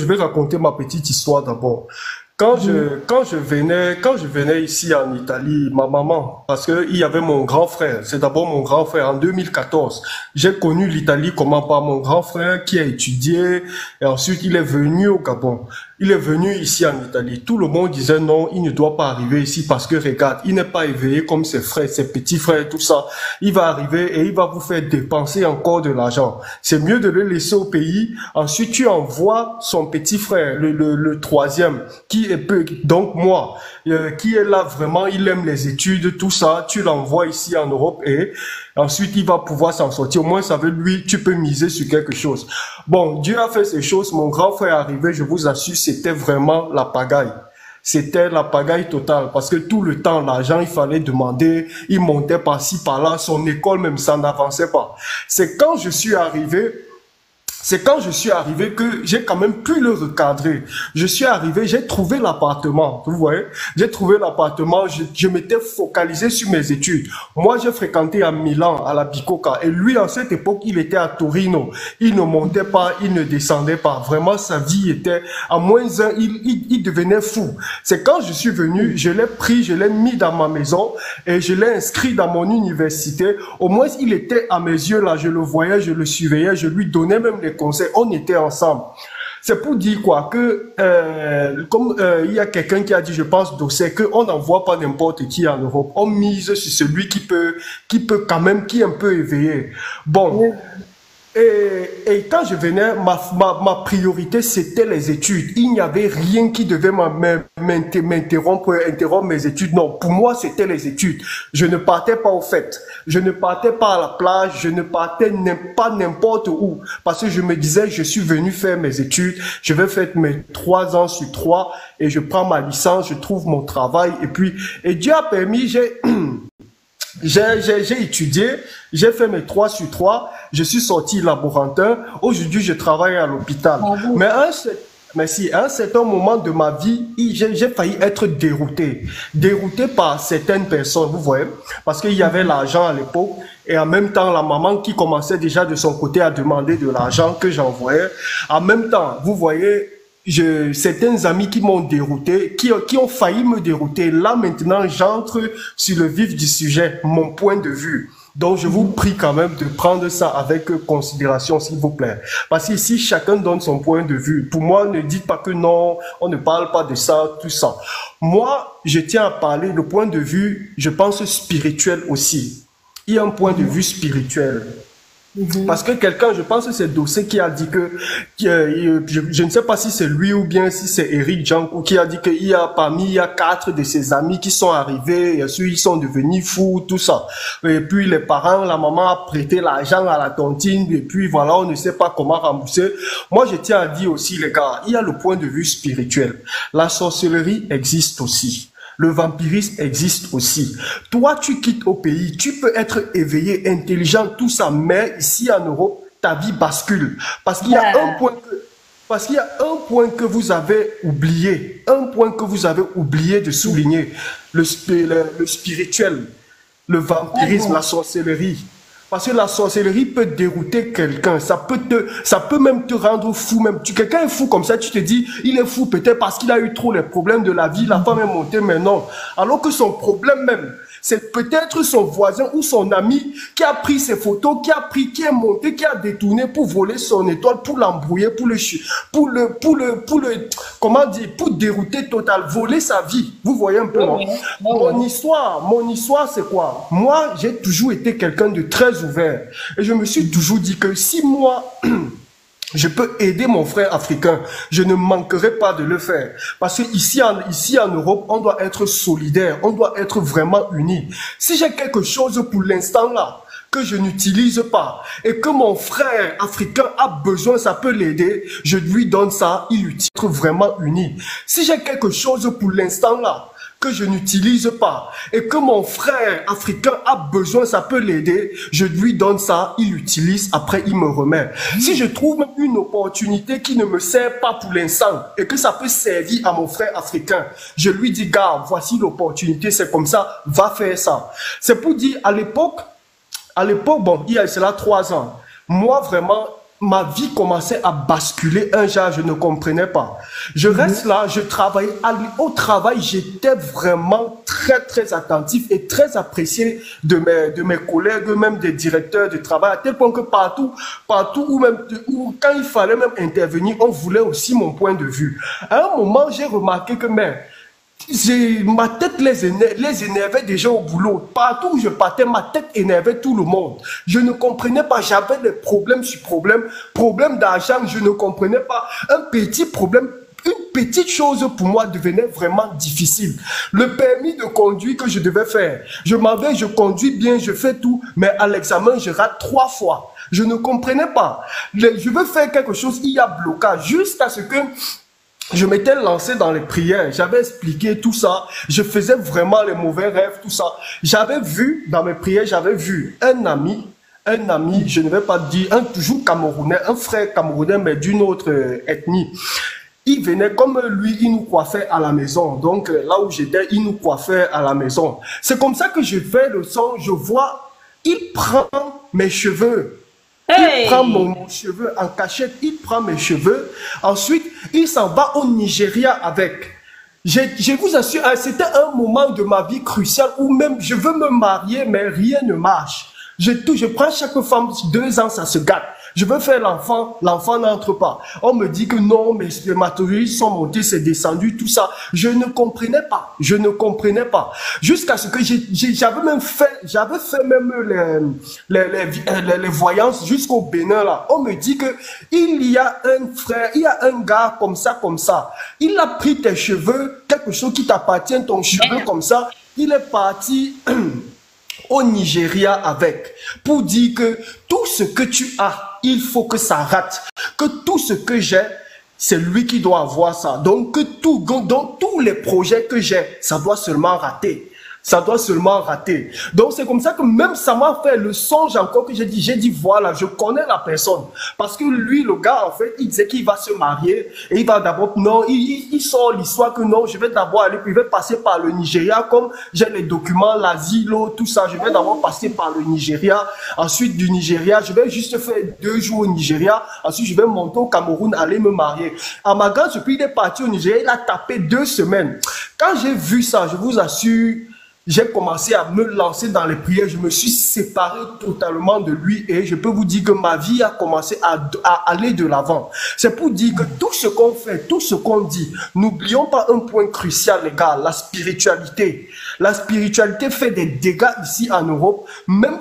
je vais raconter ma petite histoire d'abord. Quand je venais ici en Italie, ma maman, parce qu'il y avait mon grand frère, c'est d'abord mon grand frère en 2014. J'ai connu l'Italie comment par mon grand frère qui a étudié et ensuite il est venu au Gabon. Il est venu ici en Italie. Tout le monde disait non, il ne doit pas arriver ici parce que regarde, il n'est pas éveillé comme ses frères, ses petits frères, tout ça. Il va arriver et il va vous faire dépenser encore de l'argent. C'est mieux de le laisser au pays. Ensuite, tu envoies son petit frère, le troisième, qui est peu, donc moi, qui est là vraiment, il aime les études, tout ça. Tu l'envoies ici en Europe et ensuite il va pouvoir s'en sortir. Au moins, ça veut lui, tu peux miser sur quelque chose. Bon, Dieu a fait ces choses. Mon grand frère est arrivé, je vous assure, c'était vraiment la pagaille. C'était la pagaille totale parce que tout le temps, l'argent, il fallait demander, il montait par-ci, par-là, son école même, ça n'avançait pas. C'est quand je suis arrivé que j'ai quand même pu le recadrer. Je suis arrivé, j'ai trouvé l'appartement, vous voyez. J'ai trouvé l'appartement, je m'étais focalisé sur mes études. Moi, j'ai fréquenté à Milan, à la Bicocca. Et lui, à cette époque, il était à Torino. Il ne montait pas, il ne descendait pas. Vraiment, sa vie était à moins un, il devenait fou. C'est quand je suis venu, je l'ai pris, je l'ai mis dans ma maison et je l'ai inscrit dans mon université. Au moins, il était à mes yeux là, je le voyais, je le surveillais, je lui donnais même des conseils, on était ensemble. C'est pour dire quoi que comme il y a quelqu'un qui a dit, je pense, c'est que on n'envoie pas n'importe qui en Europe, on mise sur celui qui peut quand même, qui est un peu éveillé. Bon. Et quand je venais, ma priorité, c'était les études. Il n'y avait rien qui devait interrompre mes études. Non, pour moi, c'était les études. Je ne partais pas aux fêtes. Je ne partais pas à la plage. Je ne partais pas n'importe où. Parce que je me disais, je suis venu faire mes études. Je vais faire mes 3 ans sur 3 et je prends ma licence, je trouve mon travail. Et Dieu a permis, j'ai étudié, j'ai fait mes 3 sur 3, je suis sorti laborantin. Aujourd'hui, je travaille à l'hôpital. Mais à un certain moment de ma vie, j'ai failli être dérouté. Dérouté par certaines personnes, vous voyez. Parce qu'il y avait l'argent à l'époque. Et en même temps, la maman qui commençait déjà de son côté à demander de l'argent que j'envoyais. En même temps, vous voyez, certains amis qui m'ont dérouté, qui ont failli me dérouter. Là, maintenant, j'entre sur le vif du sujet, mon point de vue. Donc, je vous prie quand même de prendre ça avec considération, s'il vous plaît. Parce que si chacun donne son point de vue, pour moi, ne dites pas que non, on ne parle pas de ça, tout ça. Moi, je tiens à parler le point de vue, je pense, spirituel aussi. Il y a un point de vue spirituel. Parce que quelqu'un, je pense que c'est Dossé qui a dit je ne sais pas si c'est lui ou bien si c'est Eric Janko qui a dit qu'il y a 4 de ses amis qui sont arrivés, et ensuite ils sont devenus fous, tout ça. Et puis les parents, la maman a prêté l'argent à la tontine, et puis voilà, on ne sait pas comment rembourser. Moi, je tiens à dire aussi, les gars, il y a le point de vue spirituel. La sorcellerie existe aussi. Le vampirisme existe aussi. Toi, tu quittes au pays, tu peux être éveillé, intelligent, tout ça, mais ici en Europe, ta vie bascule. Parce qu'il y a un point que vous avez oublié, de souligner, le spirituel, le vampirisme, la sorcellerie. Parce que la sorcellerie peut dérouter quelqu'un, ça peut même te rendre fou même. Quelqu'un est fou comme ça, tu te dis, il est fou peut-être parce qu'il a eu trop les problèmes de la vie, la femme est montée, mais non. Alors que son problème même, c'est peut-être son voisin ou son ami qui a pris ses photos, qui est monté, qui a détourné pour voler son étoile, pour l'embrouiller, comment dire, pour dérouter total, voler sa vie. Vous voyez un peu, non? Mon histoire, c'est quoi? Moi, j'ai toujours été quelqu'un de très ouvert. Et je me suis toujours dit que si moi, je peux aider mon frère africain, je ne manquerai pas de le faire. Parce que ici en Europe, on doit être solidaire, on doit être vraiment unis. Si j'ai quelque chose pour l'instant là, que je n'utilise pas, et que mon frère africain a besoin, ça peut l'aider, je lui donne ça, il utilise, être vraiment unis. Si j'ai quelque chose pour l'instant là, que je n'utilise pas, et que mon frère africain a besoin, ça peut l'aider, je lui donne ça, il utilise, après il me remet. Si je trouve une opportunité qui ne me sert pas pour l'instant, et que ça peut servir à mon frère africain, je lui dis, gars, voici l'opportunité, c'est comme ça, va faire ça. C'est pour dire, à l'époque, bon, il y a cela 3 ans, moi vraiment, ma vie commençait à basculer un genre, je ne comprenais pas. Je reste là, je travaille. Au travail, j'étais vraiment très attentif et très apprécié de mes collègues, même des directeurs de travail, à tel point que partout où quand il fallait même intervenir, on voulait aussi mon point de vue. À un moment, j'ai remarqué que ma tête les énervait déjà au boulot. Partout où je partais, ma tête énervait tout le monde. Je ne comprenais pas, j'avais des problèmes sur problèmes d'argent, je ne comprenais pas. Un petit problème, une petite chose pour moi devenait vraiment difficile. Le permis de conduire que je devais faire, je m'en vais, je conduis bien, je fais tout, mais à l'examen, je rate 3 fois. Je ne comprenais pas. Je veux faire quelque chose, il y a blocage, jusqu'à ce que je m'étais lancé dans les prières, j'avais expliqué tout ça, je faisais vraiment les mauvais rêves, tout ça. J'avais vu, dans mes prières, j'avais vu un ami, je ne vais pas dire, toujours Camerounais, un frère Camerounais, mais d'une autre ethnie. Il venait, comme lui, il nous coiffait à la maison. Donc, là où j'étais, il nous coiffait à la maison. C'est comme ça que je fais le son, je vois, il prend mes cheveux. Il prend mon cheveu en cachette, il prend mes cheveux. Ensuite, il s'en va au Nigeria avec. Je vous assure, c'était un moment de ma vie crucial où même je veux me marier, mais rien ne marche. Je prends chaque femme, 2 ans, ça se gâte. Je veux faire l'enfant n'entre pas. On me dit que non, mais les spermatozoïdes sont montés, c'est descendu, tout ça. Je ne comprenais pas. Jusqu'à ce que j'avais fait même les voyances jusqu'au Bénin là. On me dit que il y a un frère, il y a un gars comme ça. Il a pris tes cheveux, quelque chose qui t'appartient, ton cheveu comme ça. Il est parti au Nigeria avec, pour dire que tout ce que tu as, il faut que ça rate, que tout ce que j'ai, c'est lui qui doit avoir ça. Donc, tous les projets que j'ai, ça doit seulement rater. Donc, c'est comme ça que même ça m'a fait le songe encore que j'ai dit, voilà, je connais la personne. Parce que lui, le gars, en fait, il disait qu'il va se marier et il va d'abord, non, il sort l'histoire que non, je vais d'abord aller, puis il va passer par le Nigeria, comme j'ai les documents, l'asile, tout ça, je vais d'abord passer par le Nigeria. Ensuite, du Nigeria, je vais juste faire 2 jours au Nigeria. Ensuite, je vais monter au Cameroun, aller me marier. À ma grande surprise, il est parti au Nigeria, il a tapé 2 semaines. Quand j'ai vu ça, je vous assure, j'ai commencé à me lancer dans les prières, je me suis séparé totalement de lui et je peux vous dire que ma vie a commencé à aller de l'avant. C'est pour dire que tout ce qu'on fait, tout ce qu'on dit, n'oublions pas un point crucial les gars, la spiritualité. La spiritualité fait des dégâts ici en Europe, même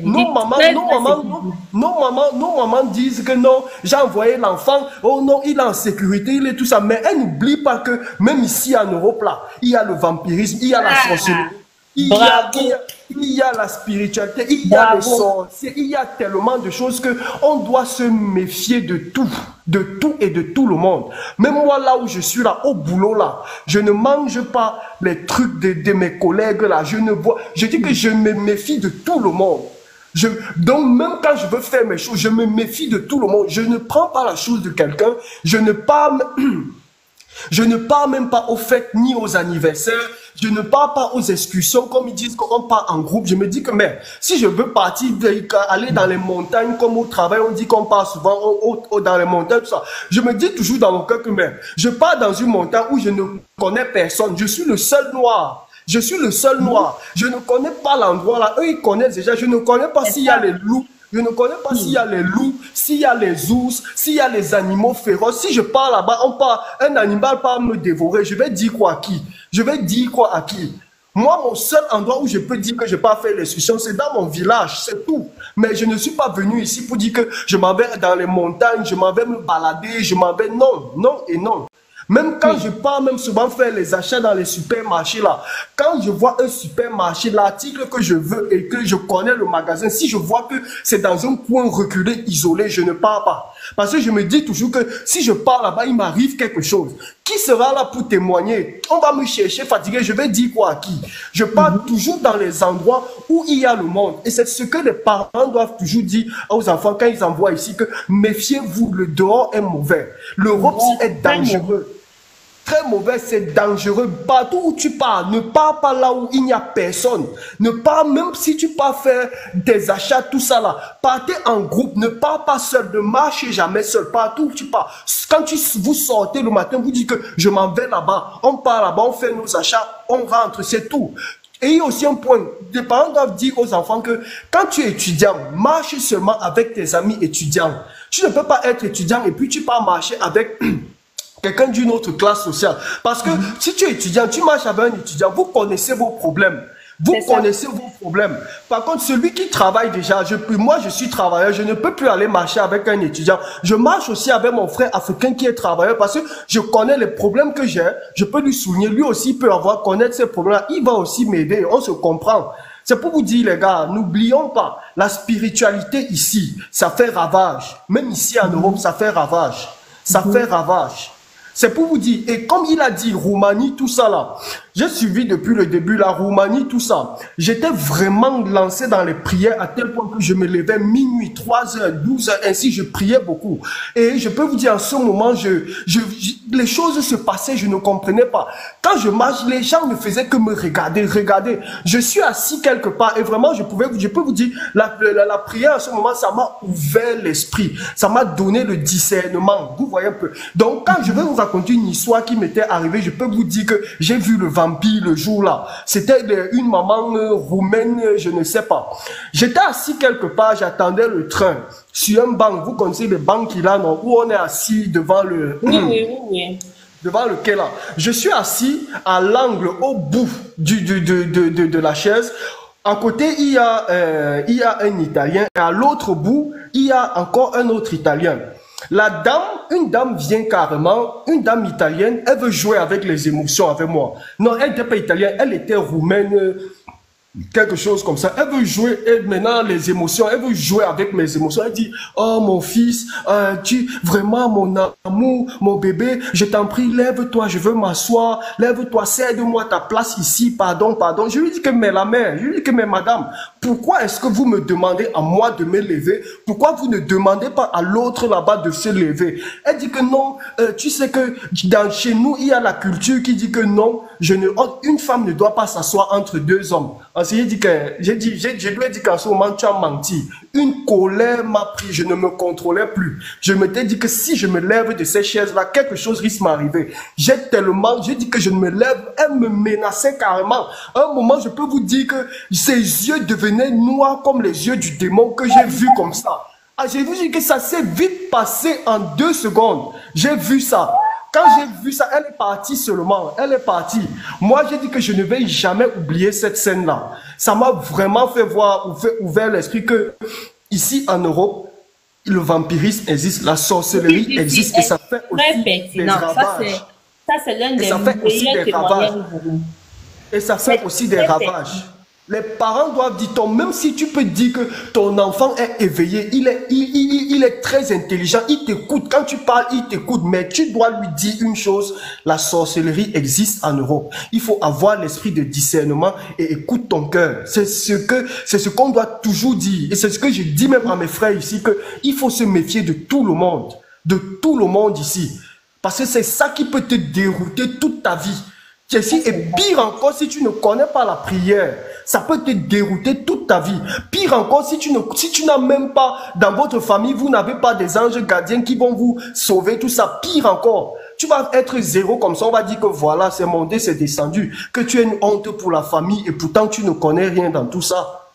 nos mamans disent que non, j'ai envoyé l'enfant, oh non, il est en sécurité, il est tout ça, mais elles n'oublient pas que même ici en Europe là, il y a le vampirisme, il y a la sorcellerie, il y a la spiritualité, il y a les sorciers, il y a tellement de choses que on doit se méfier de tout et de tout le monde. Même moi là où je suis là, au boulot là, je ne mange pas les trucs de mes collègues là, je dis que je me méfie de tout le monde. Donc même quand je veux faire mes choses, je me méfie de tout le monde. Je ne prends pas la chose de quelqu'un, je ne parle même pas aux fêtes ni aux anniversaires. Je ne pars pas aux excursions comme ils disent qu'on part en groupe. Je me dis que mais si je veux partir, aller dans les montagnes comme au travail, on dit qu'on part souvent dans les montagnes, tout ça. Je me dis toujours dans mon cœur que mais je pars dans une montagne où je ne connais personne. Je suis le seul noir. Je ne connais pas l'endroit là. Eux, ils connaissent déjà. Je ne connais pas s'il y a les loups. Je ne connais pas s'il y a les loups, s'il y a les ours, s'il y a les animaux féroces. Si je pars là-bas, un animal part me dévorer. Je vais dire quoi à qui? Moi, mon seul endroit où je peux dire que je peux faire l'excursion, c'est dans mon village, c'est tout. Mais je ne suis pas venu ici pour dire que je m'en vais dans les montagnes, je m'en vais me balader, non et non. Même quand je pars même souvent faire les achats dans les supermarchés là, quand je vois un supermarché, l'article que je veux et que je connais le magasin, si je vois que c'est dans un coin reculé, isolé, je ne pars pas. Parce que je me dis toujours que si je pars là-bas, il m'arrive quelque chose. Qui sera là pour témoigner? On va me chercher fatigué, je vais dire quoi à qui? Je pars toujours dans les endroits où il y a le monde. Et c'est ce que les parents doivent toujours dire aux enfants quand ils envoient ici, que méfiez-vous, le dehors est mauvais. L'Europe est dangereux. très mauvais, c'est dangereux. Partout où tu pars, ne pars pas là où il n'y a personne. Ne pars, même si tu pars faire des achats, tout ça là. Partez en groupe, ne pars pas seul, ne marchez jamais seul. Partout où tu pars. Quand vous sortez le matin, vous dites que je m'en vais là-bas. On part là-bas, on fait nos achats, on rentre, c'est tout. Et il y a aussi un point, les parents doivent dire aux enfants que quand tu es étudiant, marche seulement avec tes amis étudiants. Tu ne peux pas être étudiant et puis tu pars marcher avec quelqu'un d'une autre classe sociale. Parce que si tu es étudiant, tu marches avec un étudiant, vous connaissez vos problèmes. Vous connaissez vos problèmes. Par contre, celui qui travaille déjà, moi je suis travailleur, je ne peux plus aller marcher avec un étudiant. Je marche aussi avec mon frère africain qui est travailleur parce que je connais les problèmes que j'ai. Je peux lui souligner. Lui aussi peut connaître ses problèmes. Il va aussi m'aider. On se comprend. C'est pour vous dire, les gars, n'oublions pas, la spiritualité ici, ça fait ravage. Même ici en Europe, ça fait ravage. Ça fait ravage. C'est pour vous dire, et comme il a dit, Roumanie, tout ça là, j'ai suivi depuis le début la Roumanie, tout ça. J'étais vraiment lancé dans les prières à tel point que je me levais minuit, 3h, 12h, ainsi je priais beaucoup. Et je peux vous dire, en ce moment, les choses se passaient, je ne comprenais pas. Quand je marche, les gens ne faisaient que me regarder. Je suis assis quelque part et vraiment, je peux vous dire, la prière en ce moment, ça m'a ouvert l'esprit. Ça m'a donné le discernement. Vous voyez un peu. Donc, quand je vais vous raconter une histoire qui m'était arrivée, je peux vous dire que j'ai vu le vampire le jour-là. C'était une maman roumaine, je ne sais pas. J'étais assis quelque part, j'attendais le train sur un banc. Vous connaissez les bancs qu'il a, non? Où on est assis devant le... Oui. Devant le quai là. Je suis assis à l'angle, au bout de la chaise. À côté, il y a un Italien. Et à l'autre bout, il y a encore un autre Italien. La dame, une dame vient carrément, une dame italienne, elle veut jouer avec les émotions avec moi. Non, elle n'était pas italienne, elle était roumaine, quelque chose comme ça. Elle veut jouer, et maintenant les émotions, elle veut jouer avec mes émotions. Elle dit, oh mon fils, vraiment mon amour, mon bébé, je t'en prie, lève-toi, je veux m'asseoir, lève-toi, cède-moi ta place ici, pardon. Je lui dis que mais la mère, je lui dis que mais madame, pourquoi est-ce que vous me demandez à moi de me lever? Pourquoi vous ne demandez pas à l'autre là-bas de se lever? Elle dit que non, tu sais que chez nous, il y a la culture qui dit que non, une femme ne doit pas s'asseoir entre deux hommes. Je lui ai dit qu'en ce moment, tu as menti. Une colère m'a pris, je ne me contrôlais plus. Je m'étais dit que si je me lève de ces chaises-là, quelque chose risque de m'arriver. J'ai dit que je ne me lève, elle me menaçait carrément. À un moment, je peux vous dire que ses yeux devenaient noirs comme les yeux du démon que j'ai vu comme ça. J'ai vu que ça s'est vite passé en 2 secondes. J'ai vu ça. Quand j'ai vu ça, elle est partie seulement. Elle est partie. Moi, j'ai dit que je ne vais jamais oublier cette scène-là. Ça m'a vraiment fait ouvert l'esprit que ici en Europe, le vampirisme existe, la sorcellerie existe et ça fait aussi des ravages. Ça, c'est l'un des meilleurs témoignages. Et ça fait aussi des ravages. Les parents doivent dire, même si tu peux dire que ton enfant est éveillé, il est très intelligent, il t'écoute. Quand tu parles, il t'écoute. Mais tu dois lui dire une chose, la sorcellerie existe en Europe. Il faut avoir l'esprit de discernement et écoute ton cœur. C'est ce qu'on doit toujours dire. Et c'est ce que je dis même à mes frères ici, qu'il faut se méfier de tout le monde. De tout le monde ici. Parce que c'est ça qui peut te dérouter toute ta vie. Et pire encore, si tu ne connais pas la prière, ça peut te dérouter toute ta vie. Pire encore, si tu n'as même pas, dans votre famille, vous n'avez pas des anges gardiens qui vont vous sauver, tout ça. Pire encore, tu vas être zéro comme ça. On va dire que voilà, c'est monté, c'est descendu. Que tu es une honte pour la famille et pourtant tu ne connais rien dans tout ça.